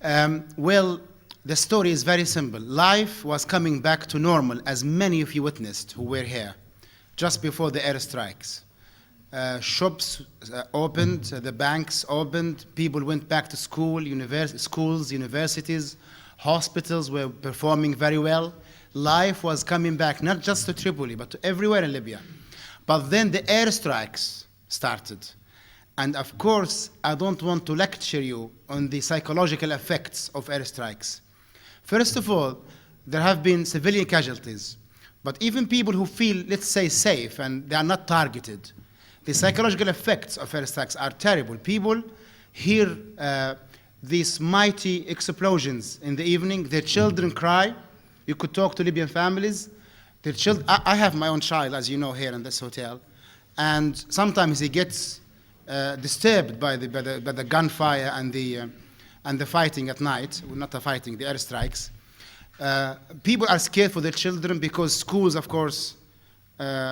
Well, the story is very simple. Life was coming back to normal, as many of you witnessed who were here, just before the airstrikes. Shops opened, the banks opened, people went back to school, schools, universities, hospitals were performing very well. Life was coming back, not just to Tripoli, but to everywhere in Libya. But then the airstrikes started. And of course, I don't want to lecture you on the psychological effects of airstrikes. First of all, there have been civilian casualties. But even people who feel, let's say, safe and they are not targeted, the psychological effects of airstrikes are terrible. People hear these mighty explosions in the evening. Their children cry. You could talk to Libyan families. Their children. I have my own child, as you know, here in this hotel, and sometimes he gets disturbed by the gunfire and the fighting at night. Well, not the fighting, the airstrikes. People are scared for their children because schools, of course,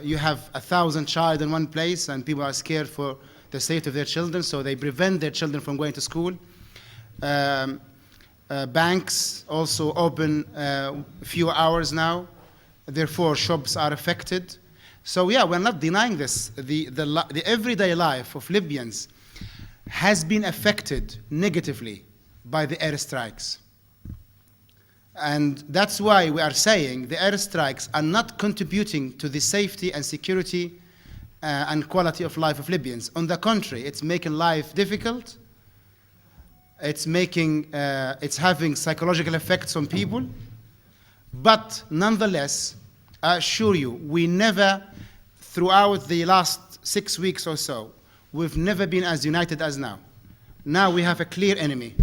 you have 1,000 children in one place, and people are scared for the safety of their children, so they prevent their children from going to school. Banks also open a few hours now, therefore shops are affected. So yeah, we're not denying this. The everyday life of Libyans has been affected negatively by the airstrikes. And that's why we are saying the airstrikes are not contributing to the safety and security and quality of life of Libyans. On the contrary, it's making life difficult. It's having psychological effects on people. But nonetheless, I assure you, we never, throughout the last 6 weeks or so, we've never been as united as now. Now we have a clear enemy.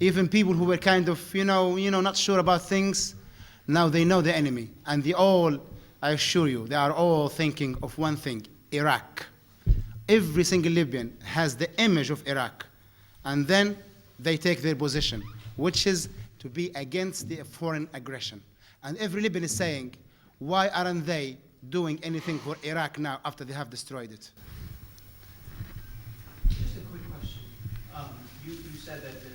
Even people who were kind of, not sure about things, now they know the enemy. And they all, I assure you, they are all thinking of one thing, Iraq. Every single Libyan has the image of Iraq. And then they take their position, which is to be against the foreign aggression. And every Libyan is saying, why aren't they doing anything for Iraq now after they have destroyed it? Just a quick question. You said that the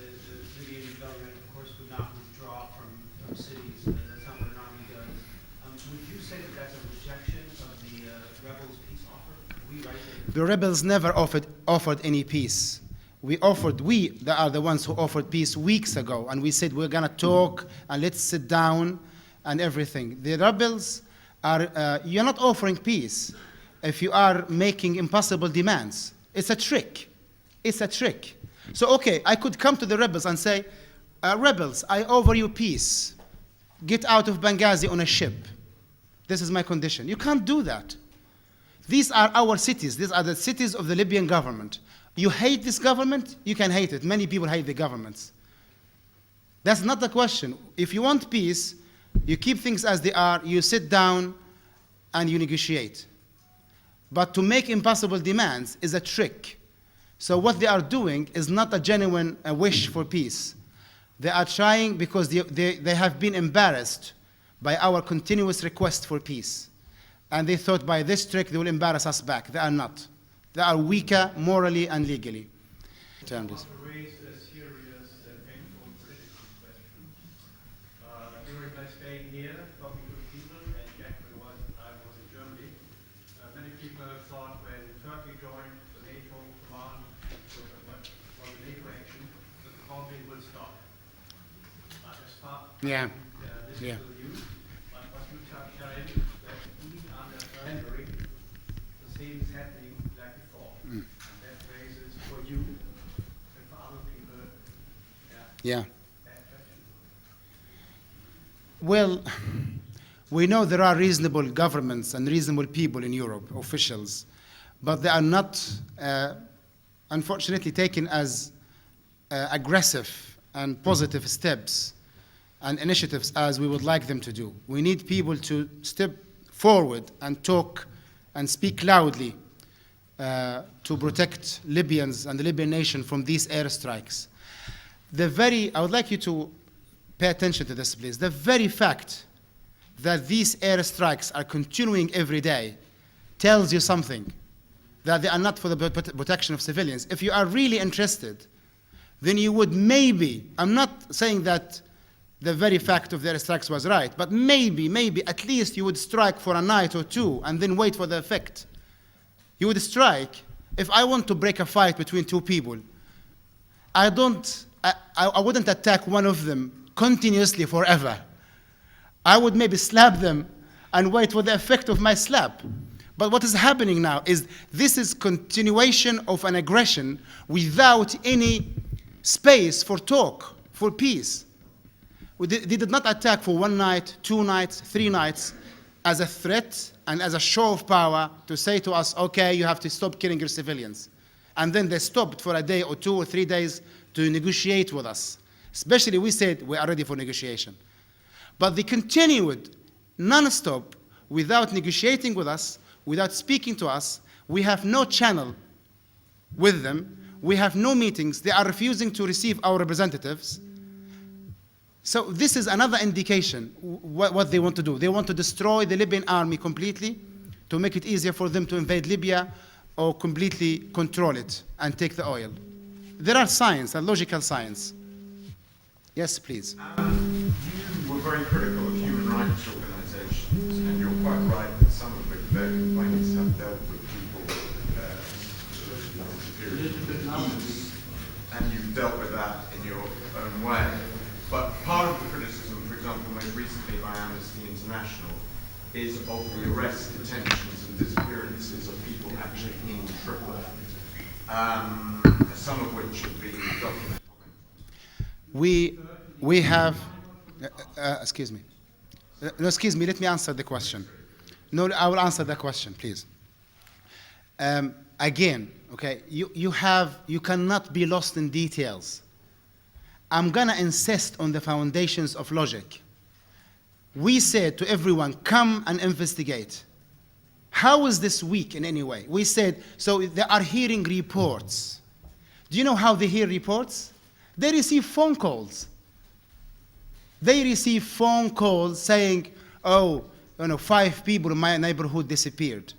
Libyan government, of course, would not withdraw from cities. That's not what an army does. Would you say that that's a rejection of the rebels' peace offer? We right there? The rebels never offered any peace. We are the ones who offered peace weeks ago, and we said we're gonna talk and let's sit down and everything. The rebels are, you're not offering peace if you are making impossible demands. It's a trick. It's a trick. So, okay, I could come to the rebels and say, rebels, I offer you peace. Get out of Benghazi on a ship. This is my condition. You can't do that. These are our cities. These are the cities of the Libyan government. You hate this government, you can hate it. Many people hate the governments. That's not the question. If you want peace, you keep things as they are, you sit down and you negotiate. But to make impossible demands is a trick. So what they are doing is not a genuine wish for peace. They are trying because they have been embarrassed by our continuous request for peace. And they thought by this trick they will embarrass us back. They are not. They are weaker morally and legally. I want to raise a serious and painful political question. During my stay here, talking to people, and back when I was in Germany, many people thought when Turkey joined the NATO command, so what was the NATO action, that the conflict will stop. As far Yeah. This Yeah. is you, but what you challenge that even under surrendering, the same is happening like before. And that raises for you and for other people, Yeah. that question. Well, we know there are reasonable governments and reasonable people in Europe, officials, but they are not, unfortunately, taken as aggressive and positive steps and initiatives as we would like them to do. We need people to step forward and talk and speak loudly to protect Libyans and the Libyan nation from these airstrikes. I would like you to pay attention to this, please. The very fact that these airstrikes are continuing every day tells you something, that they are not for the protection of civilians. If you are really interested, then you would maybe, I'm not saying that the very fact of the airstrikes was right, but maybe at least you would strike for a night or two and then wait for the effect. You would strike. If I want to break a fight between two people, I wouldn't attack one of them continuously forever. I would maybe slap them and wait for the effect of my slap. But what is happening now is this is continuation of an aggression without any space for talk, for peace. They did not attack for one night, 2 nights, 3 nights as a threat and as a show of power to say to us, okay, you have to stop killing your civilians. And then they stopped for a day or 2 or 3 days to negotiate with us. Especially we said we are ready for negotiation. But they continued non-stop without negotiating with us, without speaking to us. We have no channel with them. We have no meetings. They are refusing to receive our representatives. So this is another indication what they want to do. They want to destroy the Libyan army completely to make it easier for them to invade Libya or completely control it and take the oil. There are signs, a logical signs. Yes, please. You were very critical of human rights organizations, and you're quite right that some of their complaints have dealt with people and you've dealt with that in your own way. But part of the criticism, for example, most recently by Amnesty International, is of the arrests, detentions, and disappearances of people actually in Tripoli, some of which have been documented. We have, excuse me. No, excuse me, let me answer the question. No, I will answer the question, please. Again, okay, you cannot be lost in details. I'm gonna insist on the foundations of logic. We said to everyone, come and investigate. How is this weak in any way? We said, so they are hearing reports. Do you know how they hear reports? They receive phone calls. They receive phone calls saying, oh, 5 people in my neighborhood disappeared.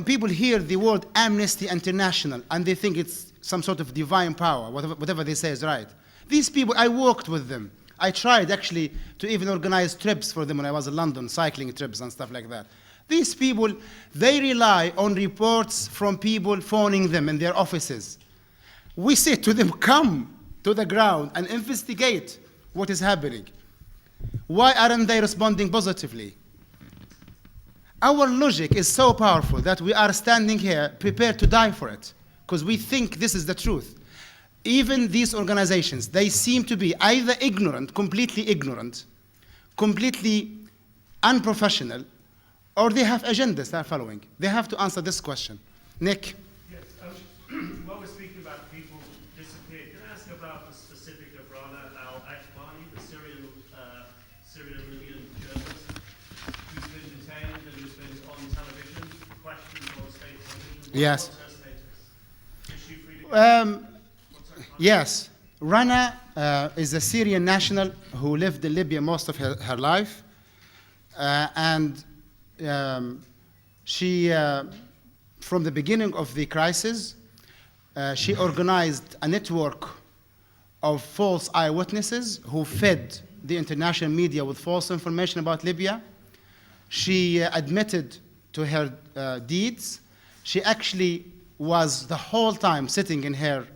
People hear the word Amnesty International and they think it's some sort of divine power, whatever they say is right. These people, I worked with them. I tried actually to even organize trips for them when I was in London, cycling trips and stuff like that. These people, they rely on reports from people phoning them in their offices. We say to them, come to the ground and investigate what is happening. Why aren't they responding positively? Our logic is so powerful that we are standing here prepared to die for it because we think this is the truth. Even these organizations, they seem to be either ignorant, completely unprofessional, or they have agendas they're following. They have to answer this question. Nick? Yes, while we're speaking about people who disappeared, can I ask about the specific of Rana al-Akmani, the Syrian-Libyan journalist, who's been detained and who's been on television, questioned on state television? Yes. What's her status? Is she free to go? Yes. Rana is a Syrian national who lived in Libya most of her life. She, from the beginning of the crisis, she organized a network of false eyewitnesses who fed the international media with false information about Libya. She admitted to her deeds. She actually was the whole time sitting in her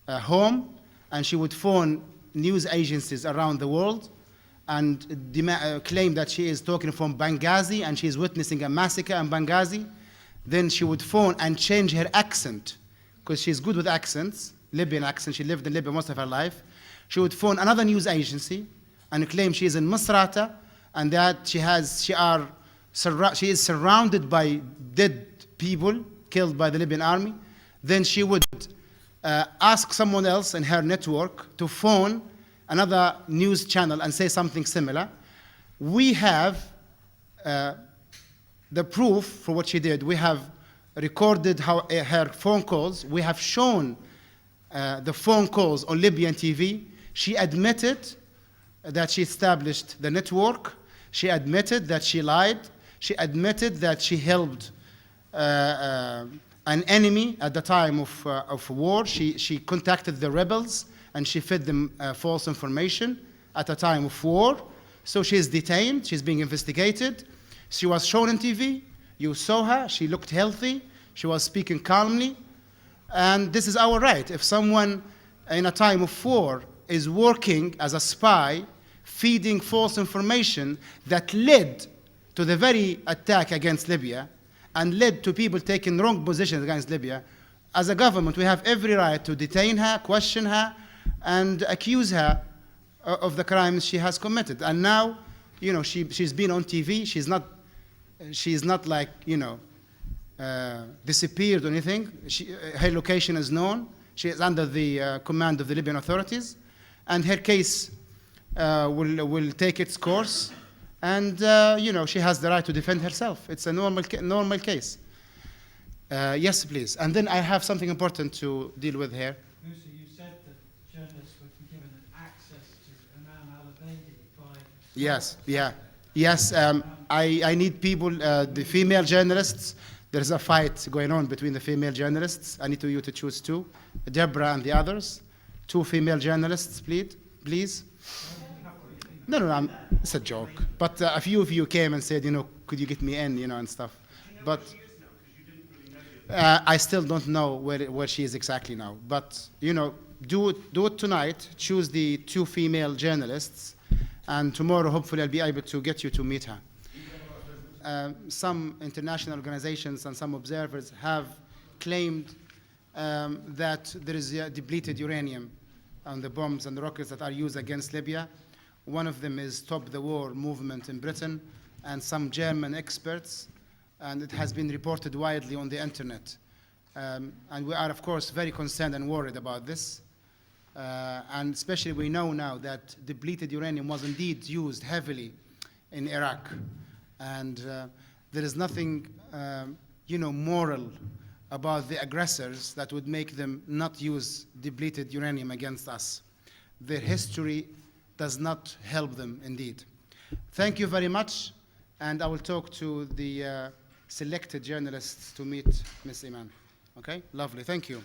home, and she would phone news agencies around the world and claim that she is talking from Benghazi and she is witnessing a massacre in Benghazi. Then she would phone and change her accent, because she's good with accents, Libyan accent. She lived in Libya most of her life. She would phone another news agency and claim she is in Misrata and that she is surrounded by dead people killed by the Libyan army. Then she would ask someone else in her network to phone another news channel and say something similar. We have the proof for what she did. We have recorded her phone calls. We have shown the phone calls on Libyan TV. She admitted that she established the network. She admitted that she lied. She admitted that she helped an enemy at the time of war. She contacted the rebels and she fed them false information at a time of war. So she is detained, she's being investigated. She was shown on TV, you saw her, she looked healthy, she was speaking calmly. And this is our right. If someone in a time of war is working as a spy, feeding false information that led to the very attack against Libya and led to people taking wrong positions against Libya, as a government, we have every right to detain her, question her, and accuse her of the crimes she has committed. And now, you know, she's been on TV. She's not like, you know, disappeared or anything. Her location is known. She is under the command of the Libyan authorities, and her case will take its course. And you know, she has the right to defend herself. It's a normal case. Yes, please. And then I have something important to deal with here. Musa, you said that journalists would be given access to Imam al-Abadi by... Yes, yeah. Yes, I need people, the female journalists. There's a fight going on between the female journalists. I need you to choose two, Deborah and the others. Two female journalists, please. No, it's a joke. But a few of you came and said, you know, could you get me in, you know, and stuff. But I still don't know where she is exactly now. But, you know, do it tonight. Choose the two female journalists. And tomorrow, hopefully, I'll be able to get you to meet her. Some international organizations and some observers have claimed that there is depleted uranium on the bombs and the rockets that are used against Libya. One of them is Stop the War movement in Britain and some German experts, and it has been reported widely on the internet. And we are, of course, very concerned and worried about this. And especially we know now that depleted uranium was indeed used heavily in Iraq. And there is nothing, you know, moral about the aggressors that would make them not use depleted uranium against us. Their history does not help them, indeed. Thank you very much, and I will talk to the selected journalists to meet Ms. Iman. Okay? Lovely. Thank you.